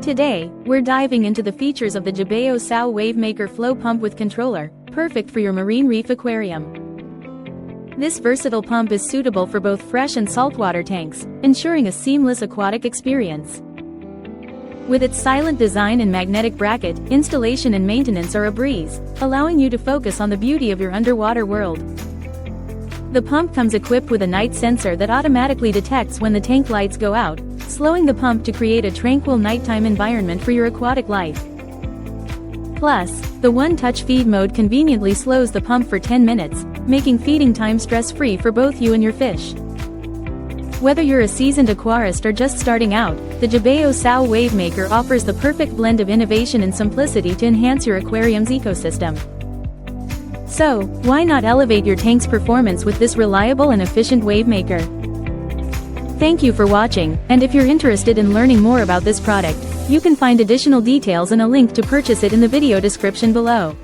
Today, we're diving into the features of the Jebao SOW Wavemaker Flow Pump with Controller, perfect for your marine reef aquarium. This versatile pump is suitable for both fresh and saltwater tanks, ensuring a seamless aquatic experience. With its silent design and magnetic bracket, installation and maintenance are a breeze, allowing you to focus on the beauty of your underwater world. The pump comes equipped with a night sensor that automatically detects when the tank lights go out, slowing the pump to create a tranquil nighttime environment for your aquatic life. Plus, the one-touch feed mode conveniently slows the pump for 10 minutes, making feeding time stress-free for both you and your fish. Whether you're a seasoned aquarist or just starting out, the Jebao SOW Wavemaker offers the perfect blend of innovation and simplicity to enhance your aquarium's ecosystem. So, why not elevate your tank's performance with this reliable and efficient wavemaker? Thank you for watching, and if you're interested in learning more about this product, you can find additional details and a link to purchase it in the video description below.